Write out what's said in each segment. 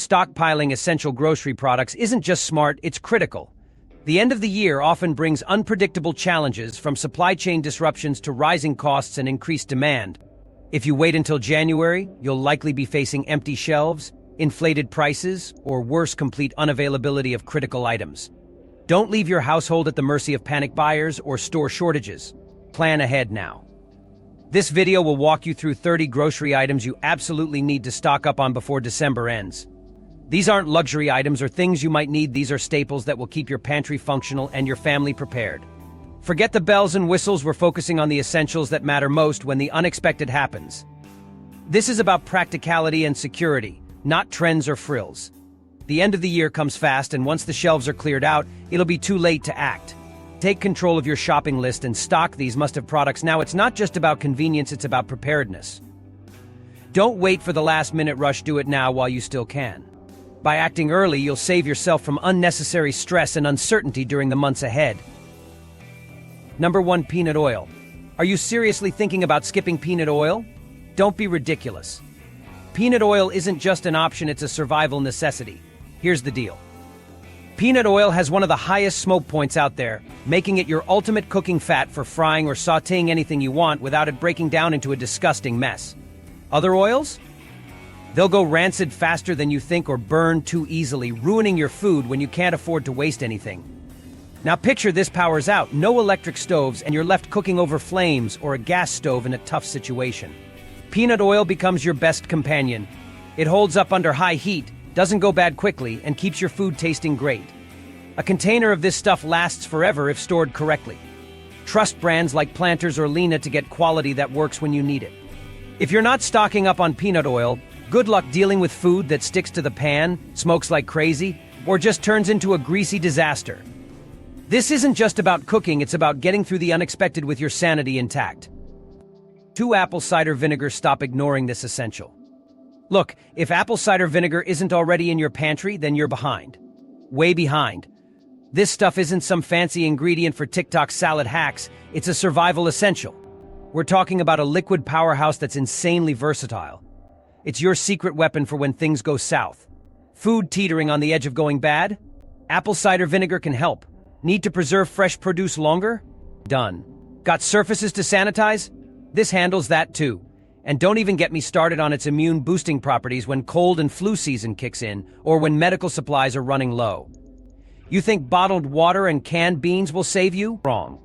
Stockpiling essential grocery products isn't just smart, it's critical. The end of the year often brings unpredictable challenges, from supply chain disruptions to rising costs and increased demand. If you wait until January, you'll likely be facing empty shelves, inflated prices, or worse, complete unavailability of critical items. Don't leave your household at the mercy of panic buyers or store shortages. Plan ahead now. This video will walk you through 30 grocery items you absolutely need to stock up on before December ends. These aren't luxury items or things you might need. These are staples that will keep your pantry functional and your family prepared. Forget the bells and whistles. We're focusing on the essentials that matter most when the unexpected happens. This is about practicality and security, not trends or frills. The end of the year comes fast, and once the shelves are cleared out, it'll be too late to act. Take control of your shopping list and stock these must-have products now. It's not just about convenience, it's about preparedness. Don't wait for the last-minute rush. Do it now while you still can. By acting early, you'll save yourself from unnecessary stress and uncertainty during the months ahead. Number 1. Peanut oil. Are you seriously thinking about skipping peanut oil? Don't be ridiculous. Peanut oil isn't just an option, it's a survival necessity. Here's the deal. Peanut oil has one of the highest smoke points out there, making it your ultimate cooking fat for frying or sautéing anything you want without it breaking down into a disgusting mess. Other oils? They'll go rancid faster than you think or burn too easily, ruining your food when you can't afford to waste anything. Now picture this powers out, no electric stoves, and you're left cooking over flames or a gas stove in a tough situation. Peanut oil becomes your best companion. It holds up under high heat, doesn't go bad quickly, and keeps your food tasting great. A container of this stuff lasts forever if stored correctly. Trust brands like Planters or Lena to get quality that works when you need it. If you're not stocking up on peanut oil, good luck dealing with food that sticks to the pan, smokes like crazy, or just turns into a greasy disaster. This isn't just about cooking, it's about getting through the unexpected with your sanity intact. 2. Apple cider vinegar. Stop ignoring this essential. Look, if apple cider vinegar isn't already in your pantry, then you're behind. Way behind. This stuff isn't some fancy ingredient for TikTok salad hacks, it's a survival essential. We're talking about a liquid powerhouse that's insanely versatile. It's your secret weapon for when things go south. Food teetering on the edge of going bad? Apple cider vinegar can help. Need to preserve fresh produce longer? Done. Got surfaces to sanitize? This handles that too. And don't even get me started on its immune-boosting properties when cold and flu season kicks in, or when medical supplies are running low. You think bottled water and canned beans will save you? Wrong.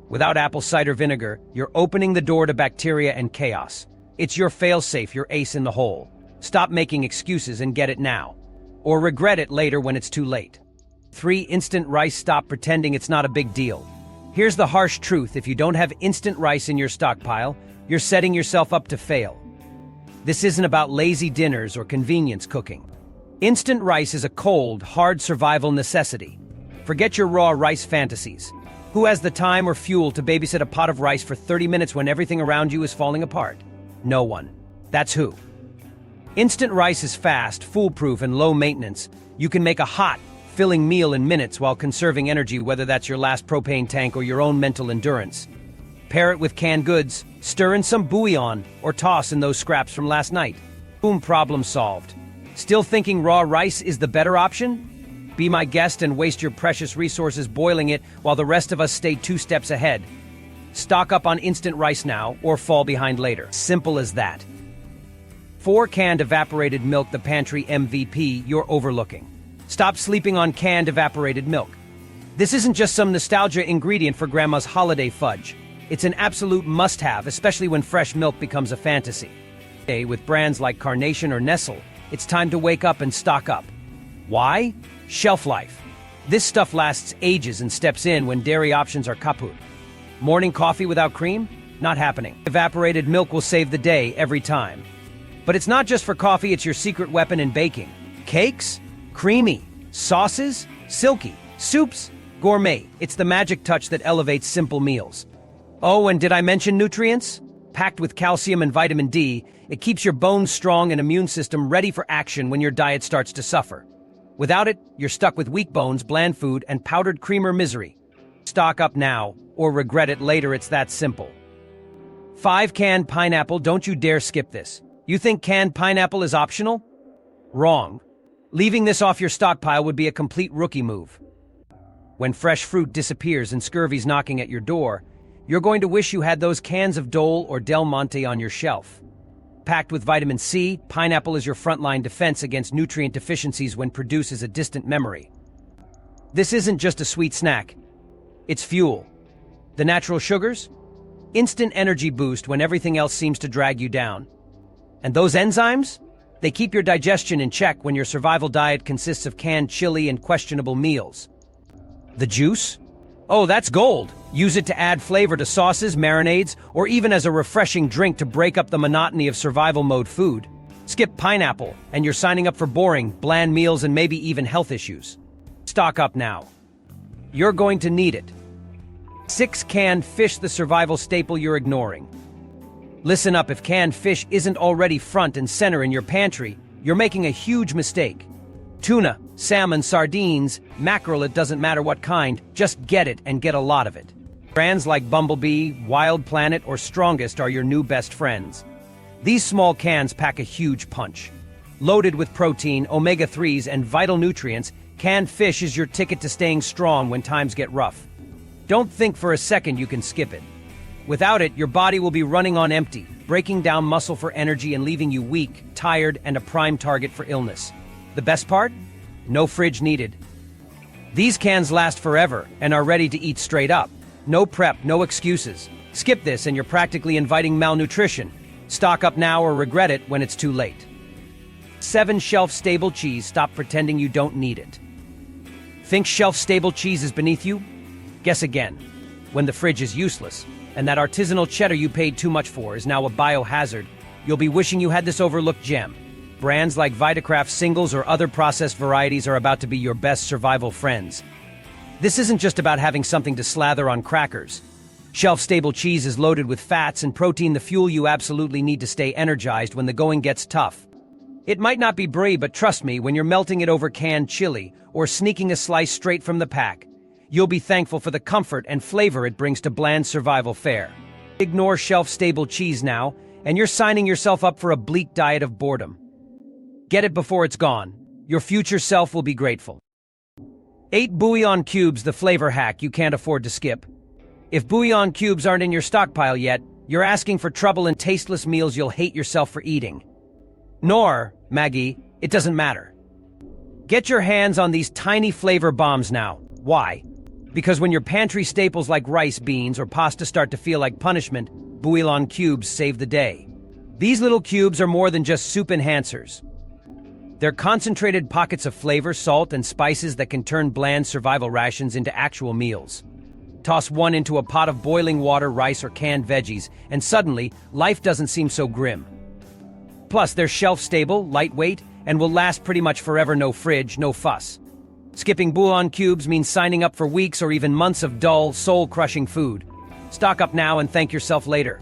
Without apple cider vinegar, you're opening the door to bacteria and chaos. It's your fail-safe, your ace in the hole. Stop making excuses and get it now. Or regret it later when it's too late. 3. Instant rice. Stop pretending it's not a big deal. Here's the harsh truth: if you don't have instant rice in your stockpile, you're setting yourself up to fail. This isn't about lazy dinners or convenience cooking. Instant rice is a cold, hard survival necessity. Forget your raw rice fantasies. Who has the time or fuel to babysit a pot of rice for 30 minutes when everything around you is falling apart? No one. That's who. Instant rice is fast, foolproof, and low maintenance. You can make a hot, filling meal in minutes while conserving energy, whether that's your last propane tank or your own mental endurance. Pair it with canned goods, stir in some bouillon, or toss in those scraps from last night. Boom, problem solved. Still thinking raw rice is the better option? Be my guest and waste your precious resources boiling it while the rest of us stay 2 steps ahead. Stock up on instant rice now, or fall behind later. Simple as that. 4. Canned evaporated milk. The pantry MVP you're overlooking. Stop sleeping on canned evaporated milk. This isn't just some nostalgia ingredient for grandma's holiday fudge. It's an absolute must-have, especially when fresh milk becomes a fantasy. Today, with brands like Carnation or Nestle, it's time to wake up and stock up. Why? Shelf life. This stuff lasts ages and steps in when dairy options are kaput. Morning coffee without cream? Not happening. Evaporated milk will save the day every time. But it's not just for coffee, it's your secret weapon in baking. Cakes? Creamy. Sauces? Silky. Soups? Gourmet. It's the magic touch that elevates simple meals. Oh, and did I mention nutrients? Packed with calcium and vitamin D, it keeps your bones strong and immune system ready for action when your diet starts to suffer. Without it, you're stuck with weak bones, bland food, and powdered creamer misery. Stock up now, or regret it later. It's that simple. 5. Canned pineapple. Don't you dare skip this. You think canned pineapple is optional? Wrong. Leaving this off your stockpile would be a complete rookie move. When fresh fruit disappears and scurvy's knocking at your door, you're going to wish you had those cans of Dole or Del Monte on your shelf. Packed with vitamin C, pineapple is your frontline defense against nutrient deficiencies when produce is a distant memory. This isn't just a sweet snack. It's fuel. The natural sugars? Instant energy boost when everything else seems to drag you down. And those enzymes? They keep your digestion in check when your survival diet consists of canned chili and questionable meals. The juice? Oh, that's gold. Use it to add flavor to sauces, marinades, or even as a refreshing drink to break up the monotony of survival mode food. Skip pineapple, and you're signing up for boring, bland meals and maybe even health issues. Stock up now. You're going to need it. 6 canned fish, the survival staple you're ignoring. Listen up, if canned fish isn't already front and center in your pantry, you're making a huge mistake. Tuna, salmon, sardines, mackerel, it doesn't matter what kind, just get it and get a lot of it. Brands like Bumblebee, Wild Planet, or Strongest are your new best friends. These small cans pack a huge punch. Loaded with protein, omega-3s, and vital nutrients, canned fish is your ticket to staying strong when times get rough. Don't think for a second you can skip it. Without it, your body will be running on empty, breaking down muscle for energy and leaving you weak, tired, and a prime target for illness. The best part? No fridge needed. These cans last forever and are ready to eat straight up. No prep, no excuses. Skip this and you're practically inviting malnutrition. Stock up now or regret it when it's too late. 7 shelf-stable cheese. Stop pretending you don't need it. Think shelf-stable cheese is beneath you? Guess again. When the fridge is useless, and that artisanal cheddar you paid too much for is now a biohazard, you'll be wishing you had this overlooked gem. Brands like Vitakraft singles or other processed varieties are about to be your best survival friends. This isn't just about having something to slather on crackers. Shelf-stable cheese is loaded with fats and protein, the fuel you absolutely need to stay energized when the going gets tough. It might not be brie, but trust me, when you're melting it over canned chili or sneaking a slice straight from the pack, you'll be thankful for the comfort and flavor it brings to bland survival fare. Ignore shelf-stable cheese now, and you're signing yourself up for a bleak diet of boredom. Get it before it's gone. Your future self will be grateful. 8 Bouillon cubes, the flavor hack you can't afford to skip. If Bouillon cubes aren't in your stockpile yet, you're asking for trouble and tasteless meals you'll hate yourself for eating. Nor, Maggie, it doesn't matter. Get your hands on these tiny flavor bombs now. Why? Because when your pantry staples like rice, beans, or pasta start to feel like punishment, Bouillon cubes save the day. These little cubes are more than just soup enhancers. They're concentrated pockets of flavor, salt, and spices that can turn bland survival rations into actual meals. Toss one into a pot of boiling water, rice, or canned veggies, and suddenly, life doesn't seem so grim. Plus, they're shelf-stable, lightweight, and will last pretty much forever. No fridge, no fuss. Skipping Bouillon cubes means signing up for weeks or even months of dull, soul-crushing food. Stock up now and thank yourself later.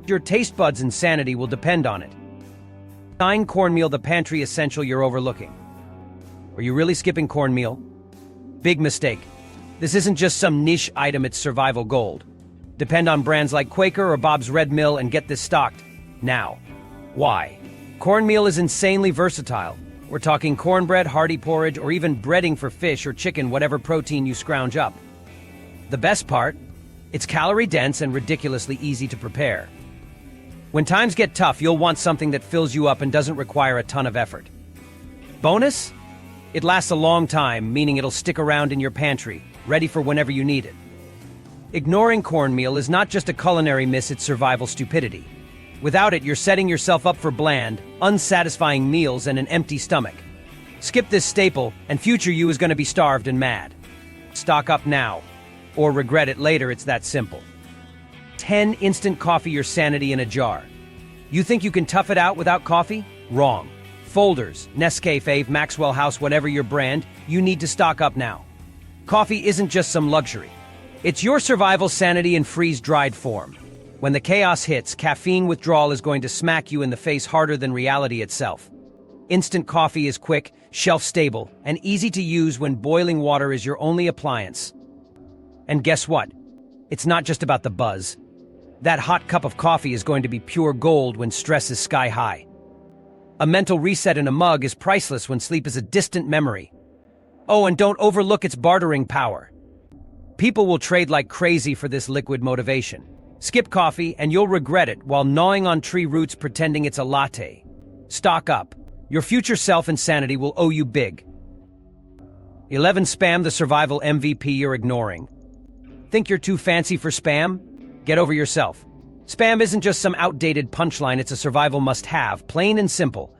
Your taste buds' insanity will depend on it. 9 Cornmeal, the pantry essential you're overlooking. Are you really skipping cornmeal? Big mistake. This isn't just some niche item, it's survival gold. Depend on brands like Quaker or Bob's Red Mill and get this stocked now. Why? Cornmeal is insanely versatile. We're talking cornbread, hearty porridge, or even breading for fish or chicken, whatever protein you scrounge up. The best part? It's calorie-dense and ridiculously easy to prepare. When times get tough, you'll want something that fills you up and doesn't require a ton of effort. Bonus? It lasts a long time, meaning it'll stick around in your pantry, ready for whenever you need it. Ignoring cornmeal is not just a culinary miss, it's survival stupidity. Without it, you're setting yourself up for bland, unsatisfying meals and an empty stomach. Skip this staple, and future you is going to be starved and mad. Stock up now, or regret it later. It's that simple. 10 instant coffee, your sanity in a jar. You think you can tough it out without coffee? Wrong. Folders, Nescafe, Maxwell House, whatever your brand, you need to stock up now. Coffee isn't just some luxury. It's your survival sanity in freeze-dried form. When the chaos hits, caffeine withdrawal is going to smack you in the face harder than reality itself. Instant coffee is quick, shelf-stable, and easy to use when boiling water is your only appliance. And guess what? It's not just about the buzz. That hot cup of coffee is going to be pure gold when stress is sky high. A mental reset in a mug is priceless when sleep is a distant memory. Oh, and don't overlook its bartering power. People will trade like crazy for this liquid motivation. Skip coffee and you'll regret it while gnawing on tree roots pretending it's a latte. Stock up. Your future self and sanity will owe you big. 11. Spam, the survival MVP you're ignoring. Think you're too fancy for spam? Get over yourself. Spam isn't just some outdated punchline, it's a survival must-have, plain and simple.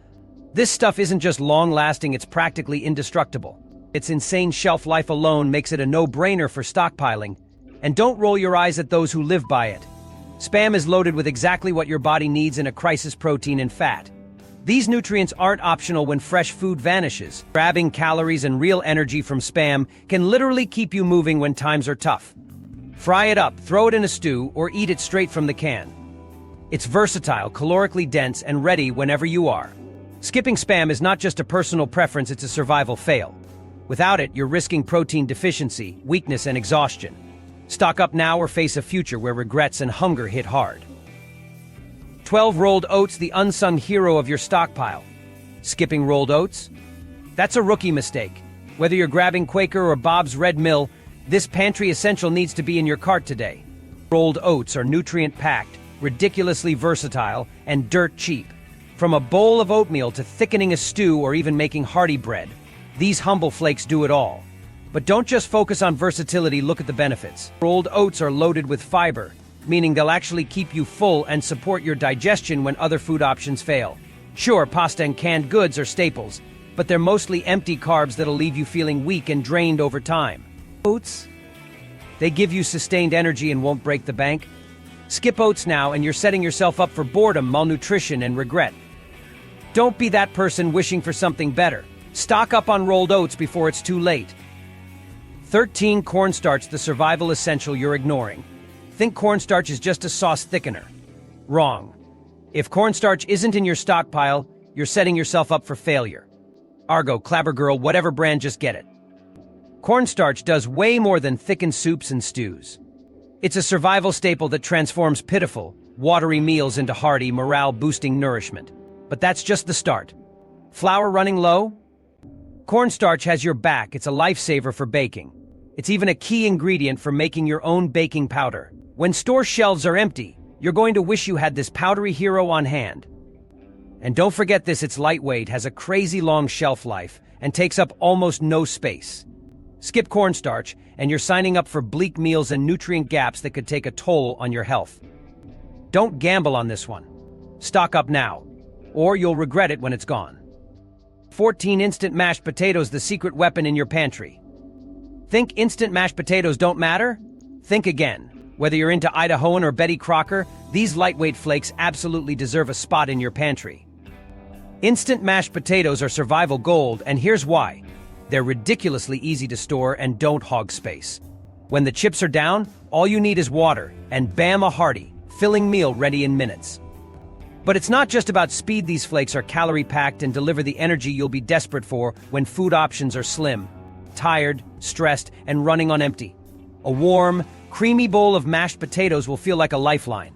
This stuff isn't just long-lasting, it's practically indestructible. Its insane shelf life alone makes it a no-brainer for stockpiling. And don't roll your eyes at those who live by it. Spam is loaded with exactly what your body needs in a crisis: protein and fat. These nutrients aren't optional when fresh food vanishes. Grabbing calories and real energy from spam can literally keep you moving when times are tough. Fry it up, throw it in a stew, or eat it straight from the can. It's versatile, calorically dense, and ready whenever you are. Skipping spam is not just a personal preference, it's a survival fail. Without it, you're risking protein deficiency, weakness, and exhaustion. Stock up now or face a future where regrets and hunger hit hard. 12. Rolled oats, the unsung hero of your stockpile. Skipping rolled oats? That's a rookie mistake. Whether you're grabbing Quaker or Bob's Red Mill, this pantry essential needs to be in your cart today. Rolled oats are nutrient-packed, ridiculously versatile, and dirt cheap. From a bowl of oatmeal to thickening a stew or even making hearty bread, these humble flakes do it all. But don't just focus on versatility, look at the benefits. Rolled oats are loaded with fiber, meaning they'll actually keep you full and support your digestion when other food options fail. Sure, pasta and canned goods are staples, but they're mostly empty carbs that'll leave you feeling weak and drained over time. Oats? They give you sustained energy and won't break the bank. Skip oats now and you're setting yourself up for boredom, malnutrition, and regret. Don't be that person wishing for something better. Stock up on rolled oats before it's too late. 13. Cornstarch, the survival essential you're ignoring. Think cornstarch is just a sauce thickener. Wrong. If cornstarch isn't in your stockpile, you're setting yourself up for failure. Argo, Clabber Girl, whatever brand, just get it. Cornstarch does way more than thicken soups and stews. It's a survival staple that transforms pitiful, watery meals into hearty, morale-boosting nourishment. But that's just the start. Flour running low? Cornstarch has your back. It's a lifesaver for baking. It's even a key ingredient for making your own baking powder. When store shelves are empty, you're going to wish you had this powdery hero on hand. And don't forget this, it's lightweight, has a crazy long shelf life, and takes up almost no space. Skip cornstarch, and you're signing up for bleak meals and nutrient gaps that could take a toll on your health. Don't gamble on this one. Stock up now, or you'll regret it when it's gone. 14. Instant mashed potatoes, the secret weapon in your pantry. Think instant mashed potatoes don't matter? Think again. Whether you're into Idahoan or Betty Crocker, these lightweight flakes absolutely deserve a spot in your pantry. Instant mashed potatoes are survival gold, and here's why. They're ridiculously easy to store and don't hog space. When the chips are down, all you need is water, and bam, a hearty, filling meal ready in minutes. But it's not just about speed. These flakes are calorie-packed and deliver the energy you'll be desperate for when food options are slim, tired, stressed, and running on empty. A warm, creamy bowl of mashed potatoes will feel like a lifeline.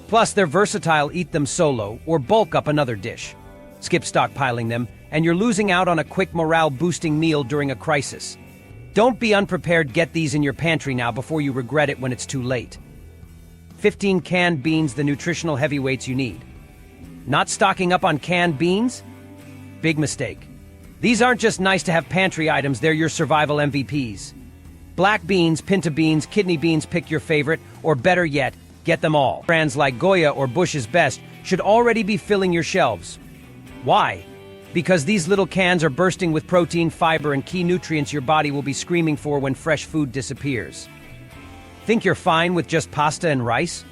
Plus, they're versatile. Eat them solo or bulk up another dish. Skip stockpiling them, and you're losing out on a quick morale-boosting meal during a crisis. Don't be unprepared. Get these in your pantry now before you regret it when it's too late. 15. Canned beans, the nutritional heavyweights you need. Not stocking up on canned beans? Big mistake. These aren't just nice-to-have pantry items, they're your survival MVPs. Black beans, pinto beans, kidney beans, pick your favorite, or better yet, get them all. Brands like Goya or Bush's Best should already be filling your shelves. Why? Because these little cans are bursting with protein, fiber, and key nutrients your body will be screaming for when fresh food disappears. Think you're fine with just pasta and rice?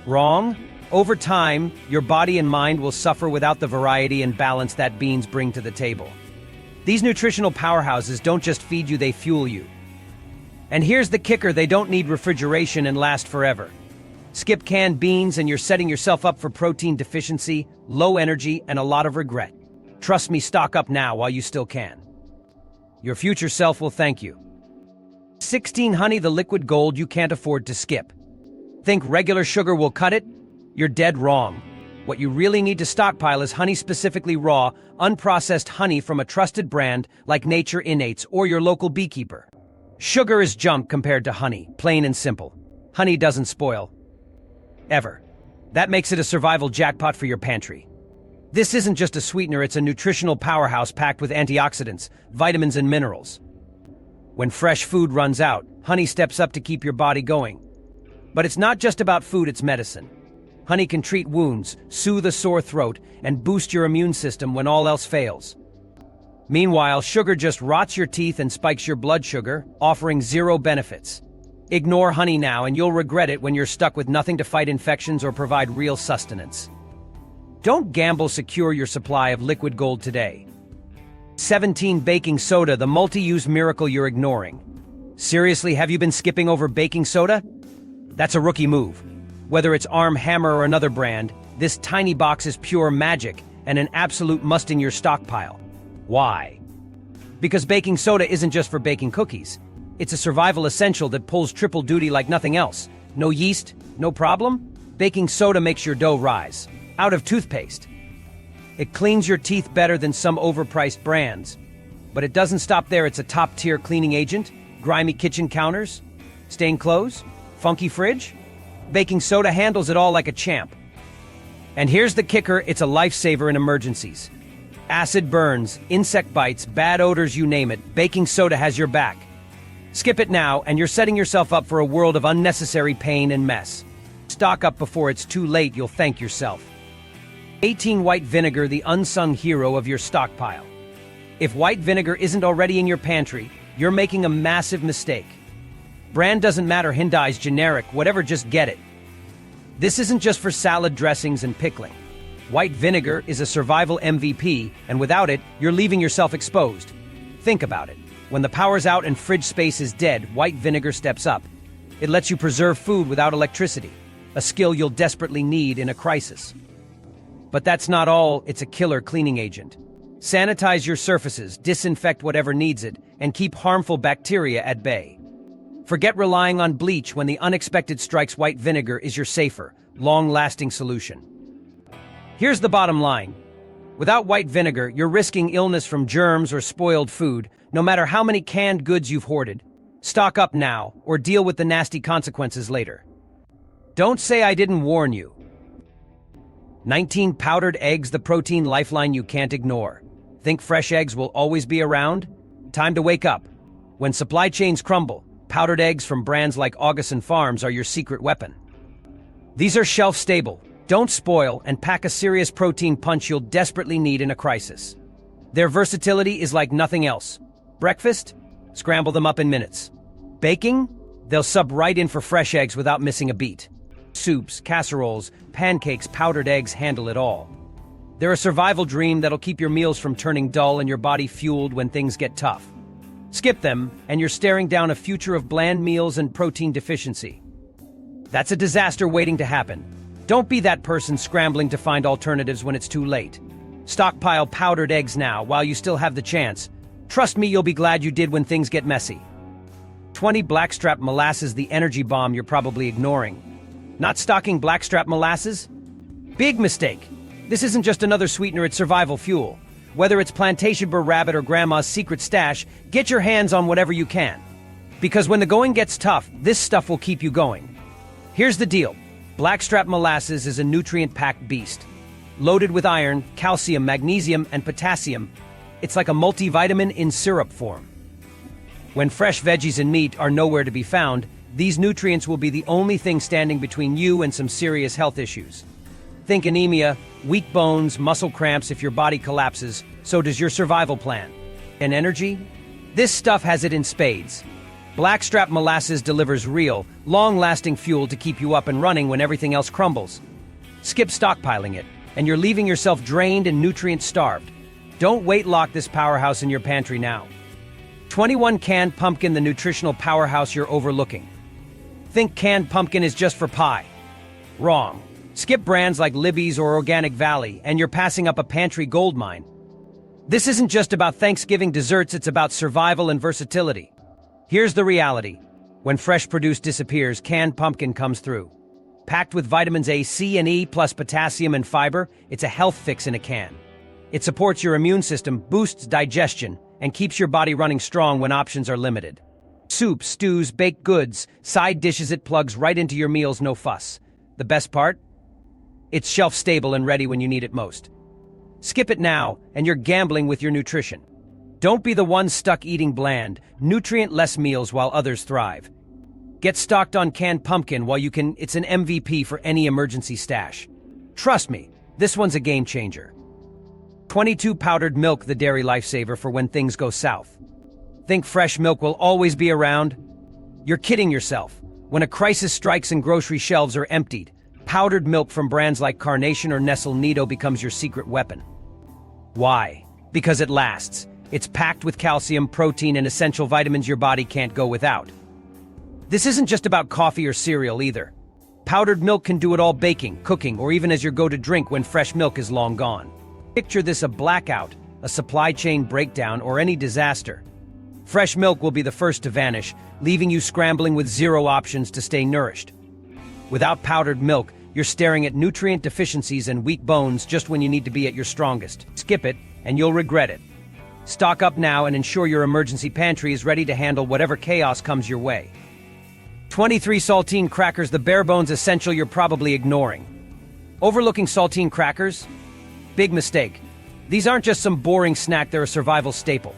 Wrong. Over time, your body and mind will suffer without the variety and balance that beans bring to the table. These nutritional powerhouses don't just feed you, they fuel you. And here's the kicker, they don't need refrigeration and last forever. Skip canned beans and you're setting yourself up for protein deficiency, low energy, and a lot of regret. Trust me, stock up now while you still can. Your future self will thank you. 16. Honey, the liquid gold you can't afford to skip. Think regular sugar will cut it? You're dead wrong. What you really need to stockpile is honey, specifically raw, unprocessed honey from a trusted brand like Nature Innates or your local beekeeper. Sugar is junk compared to honey, plain and simple. Honey doesn't spoil. Ever. That makes it a survival jackpot for your pantry. This isn't just a sweetener, it's a nutritional powerhouse packed with antioxidants, vitamins, and minerals. When fresh food runs out, honey steps up to keep your body going. But it's not just about food, it's medicine. Honey can treat wounds, soothe a sore throat, and boost your immune system when all else fails. Meanwhile, sugar just rots your teeth and spikes your blood sugar, offering zero benefits. Ignore honey now and you'll regret it when you're stuck with nothing to fight infections or provide real sustenance. Don't gamble, secure your supply of liquid gold today. 17 baking soda, the multi-use miracle you're ignoring. Seriously, have you been skipping over baking soda? That's a rookie move. Whether it's Arm Hammer or another brand, this tiny box is pure magic and an absolute must in your stockpile. Why? Because baking soda isn't just for baking cookies. It's a survival essential that pulls triple duty like nothing else. No yeast, no problem? Baking soda makes your dough rise. Out of toothpaste. It cleans your teeth better than some overpriced brands. But it doesn't stop there. It's a top-tier cleaning agent. Grimy kitchen counters, stained clothes, funky fridge. Baking soda handles it all like a champ. And here's the kicker, it's a lifesaver in emergencies. Acid burns, insect bites, bad odors, you name it, baking soda has your back. Skip it now, and you're setting yourself up for a world of unnecessary pain and mess. Stock up before it's too late, you'll thank yourself. 18 White vinegar, the unsung hero of your stockpile. If white vinegar isn't already in your pantry, you're making a massive mistake. Brand doesn't matter, Hyundai's generic, whatever, just get it. This isn't just for salad dressings and pickling. White vinegar is a survival MVP, and without it, you're leaving yourself exposed. Think about it. When the power's out and fridge space is dead, white vinegar steps up. It lets you preserve food without electricity, a skill you'll desperately need in a crisis. But that's not all, it's a killer cleaning agent. Sanitize your surfaces, disinfect whatever needs it, and keep harmful bacteria at bay. Forget relying on bleach when the unexpected strikes. White vinegar is your safer, long-lasting solution. Here's the bottom line. Without white vinegar, you're risking illness from germs or spoiled food, no matter how many canned goods you've hoarded. Stock up now, or deal with the nasty consequences later. Don't say I didn't warn you. 19 powdered eggs, the protein lifeline you can't ignore. Think fresh eggs will always be around? Time to wake up. When supply chains crumble, powdered eggs from brands like Augustin Farms are your secret weapon. These are shelf-stable, don't spoil, and pack a serious protein punch you'll desperately need in a crisis. Their versatility is like nothing else. Breakfast? Scramble them up in minutes. Baking? They'll sub right in for fresh eggs without missing a beat. Soups, casseroles, pancakes, powdered eggs, handle it all. They're a survival dream that'll keep your meals from turning dull and your body fueled when things get tough. Skip them, and you're staring down a future of bland meals and protein deficiency. That's a disaster waiting to happen. Don't be that person scrambling to find alternatives when it's too late. Stockpile powdered eggs now while you still have the chance. Trust me, you'll be glad you did when things get messy. 20 Blackstrap molasses, the energy bomb you're probably ignoring. Not stocking Blackstrap molasses? Big mistake. This isn't just another sweetener, it's survival fuel. Whether it's plantation burr rabbit or grandma's secret stash, get your hands on whatever you can. Because when the going gets tough, this stuff will keep you going. Here's the deal. Blackstrap molasses is a nutrient-packed beast. Loaded with iron, calcium, magnesium, and potassium, it's like a multivitamin in syrup form. When fresh veggies and meat are nowhere to be found, these nutrients will be the only thing standing between you and some serious health issues. Think anemia, weak bones, muscle cramps. If your body collapses, so does your survival plan. And energy? This stuff has it in spades. Blackstrap molasses delivers real, long-lasting fuel to keep you up and running when everything else crumbles. Skip stockpiling it, and you're leaving yourself drained and nutrient-starved. Don't wait, lock this powerhouse in your pantry now. 21 Canned pumpkin, the nutritional powerhouse you're overlooking. Think canned pumpkin is just for pie. Wrong. Skip brands like Libby's or Organic Valley, and you're passing up a pantry goldmine. This isn't just about Thanksgiving desserts, it's about survival and versatility. Here's the reality. When fresh produce disappears, canned pumpkin comes through. Packed with vitamins A, C, and E, plus potassium and fiber, it's a health fix in a can. It supports your immune system, boosts digestion, and keeps your body running strong when options are limited. Soups, stews, baked goods, side dishes, it plugs right into your meals, no fuss. The best part? It's shelf-stable and ready when you need it most. Skip it now, and you're gambling with your nutrition. Don't be the one stuck eating bland, nutrient-less meals while others thrive. Get stocked on canned pumpkin while you can. It's an MVP for any emergency stash. Trust me, this one's a game changer. 22 powdered milk, the dairy lifesaver for when things go south. Think fresh milk will always be around? You're kidding yourself. When a crisis strikes and grocery shelves are emptied, powdered milk from brands like Carnation or Nestle Nido becomes your secret weapon. Why? Because it lasts. It's packed with calcium, protein, and essential vitamins your body can't go without. This isn't just about coffee or cereal either. Powdered milk can do it all: baking, cooking, or even as your go-to drink when fresh milk is long gone. Picture this: a blackout, a supply chain breakdown, or any disaster. Fresh milk will be the first to vanish, leaving you scrambling with zero options to stay nourished. Without powdered milk, you're staring at nutrient deficiencies and weak bones just when you need to be at your strongest. Skip it, and you'll regret it. Stock up now and ensure your emergency pantry is ready to handle whatever chaos comes your way. 23 Saltine crackers, the bare bones essential you're probably ignoring. Overlooking Saltine crackers? Big mistake. These aren't just some boring snack, they're a survival staple.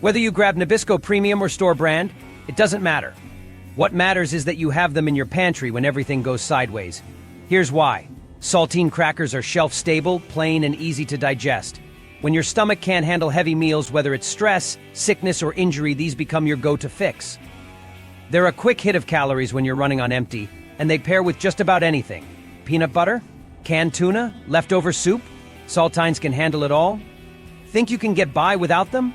Whether you grab Nabisco Premium or store brand, it doesn't matter. What matters is that you have them in your pantry when everything goes sideways. Here's why. Saltine crackers are shelf-stable, plain, and easy to digest. When your stomach can't handle heavy meals, whether it's stress, sickness, or injury, these become your go-to fix. They're a quick hit of calories when you're running on empty, and they pair with just about anything. Peanut butter? Canned tuna? Leftover soup? Saltines can handle it all? Think you can get by without them?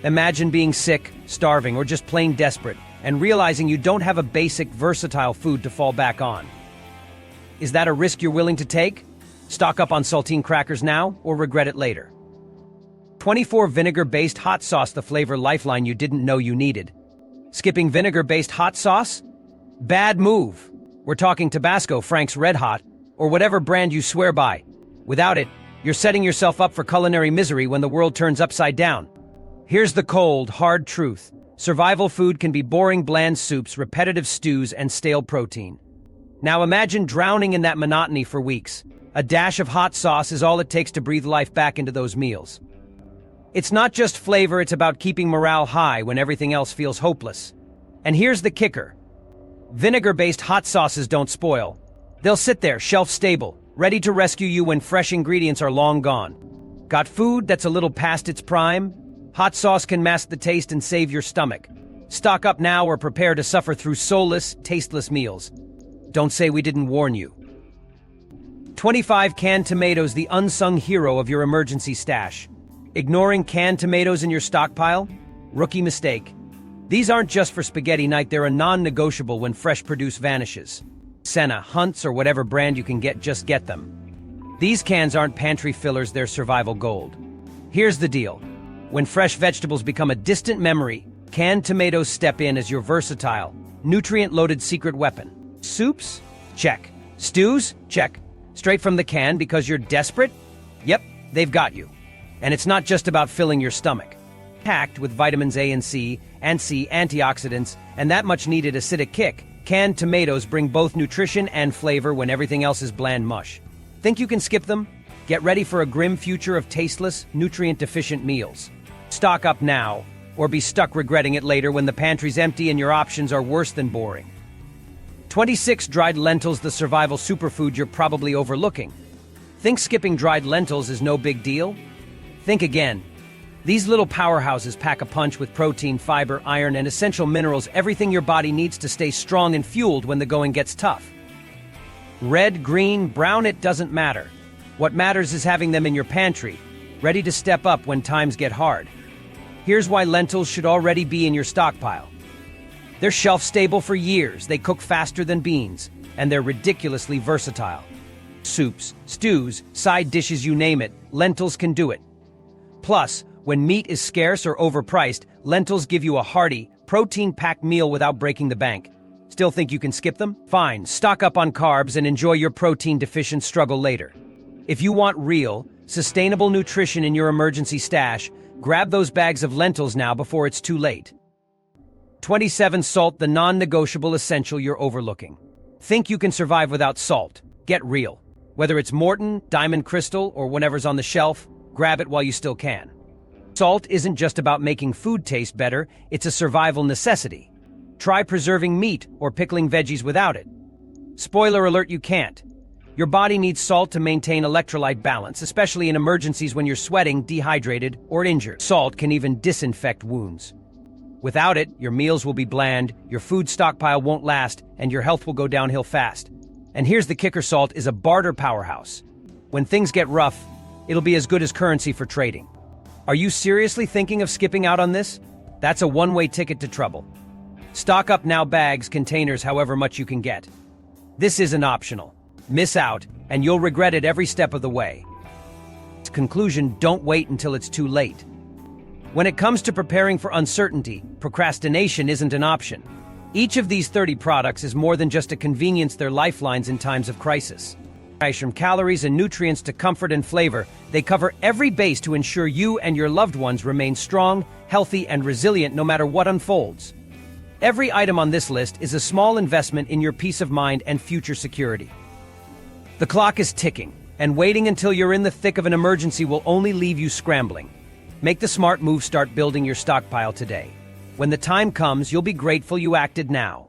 Imagine being sick, starving, or just plain desperate, and realizing you don't have a basic, versatile food to fall back on. Is that a risk you're willing to take? Stock up on Saltine crackers now, or regret it later. 24 Vinegar-based hot sauce, the flavor lifeline you didn't know you needed. Skipping vinegar-based hot sauce? Bad move. We're talking Tabasco, Frank's Red Hot, or whatever brand you swear by. Without it, you're setting yourself up for culinary misery when the world turns upside down. Here's the cold, hard truth. Survival food can be boring, bland soups, repetitive stews, and stale protein. Now imagine drowning in that monotony for weeks. A dash of hot sauce is all it takes to breathe life back into those meals. It's not just flavor, it's about keeping morale high when everything else feels hopeless. And here's the kicker. Vinegar-based hot sauces don't spoil. They'll sit there, shelf-stable, ready to rescue you when fresh ingredients are long gone. Got food that's a little past its prime? Hot sauce can mask the taste and save your stomach. Stock up now or prepare to suffer through soulless, tasteless meals. Don't say we didn't warn you. 25 canned tomatoes, the unsung hero of your emergency stash. Ignoring canned tomatoes in your stockpile? Rookie mistake. These aren't just for spaghetti night, they're a non-negotiable when fresh produce vanishes. Senna, Hunt's, or whatever brand you can get, just get them. These cans aren't pantry fillers, they're survival gold. Here's the deal. When fresh vegetables become a distant memory, canned tomatoes step in as your versatile, nutrient-loaded secret weapon. Soups? Check. Stews? Check. Straight from the can because you're desperate? Yep, they've got you. And it's not just about filling your stomach. Packed with vitamins A and C, antioxidants, and that much-needed acidic kick, canned tomatoes bring both nutrition and flavor when everything else is bland mush. Think you can skip them? Get ready for a grim future of tasteless, nutrient-deficient meals. Stock up now, or be stuck regretting it later when the pantry's empty and your options are worse than boring. 26 dried lentils, the survival superfood you're probably overlooking. Think skipping dried lentils is no big deal? Think again. These little powerhouses pack a punch with protein, fiber, iron, and essential minerals, everything your body needs to stay strong and fueled when the going gets tough. Red, green, brown, it doesn't matter. What matters is having them in your pantry, ready to step up when times get hard. Here's why lentils should already be in your stockpile. They're shelf-stable for years, they cook faster than beans, and they're ridiculously versatile. Soups, stews, side dishes, you name it, lentils can do it. Plus, when meat is scarce or overpriced, lentils give you a hearty, protein-packed meal without breaking the bank. Still think you can skip them? Fine, stock up on carbs and enjoy your protein-deficient struggle later. If you want real, sustainable nutrition in your emergency stash, grab those bags of lentils now before it's too late. 27. Salt, the non-negotiable essential you're overlooking. Think you can survive without salt? Get real. Whether it's Morton, Diamond Crystal, or whatever's on the shelf, grab it while you still can. Salt isn't just about making food taste better, it's a survival necessity. Try preserving meat or pickling veggies without it. Spoiler alert, you can't. Your body needs salt to maintain electrolyte balance, especially in emergencies when you're sweating, dehydrated, or injured. Salt can even disinfect wounds. Without it, your meals will be bland, your food stockpile won't last, and your health will go downhill fast. And here's the kicker: salt is a barter powerhouse. When things get rough, it'll be as good as currency for trading. Are you seriously thinking of skipping out on this? That's a one-way ticket to trouble. Stock up now, bags, containers, however much you can get. This isn't optional. Miss out, and you'll regret it every step of the way. Conclusion: don't wait until it's too late. When it comes to preparing for uncertainty, procrastination isn't an option. Each of these 30 products is more than just a convenience, they're lifelines in times of crisis. From calories and nutrients to comfort and flavor, they cover every base to ensure you and your loved ones remain strong, healthy, and resilient no matter what unfolds. Every item on this list is a small investment in your peace of mind and future security. The clock is ticking, and waiting until you're in the thick of an emergency will only leave you scrambling. Make the smart move, start building your stockpile today. When the time comes, you'll be grateful you acted now.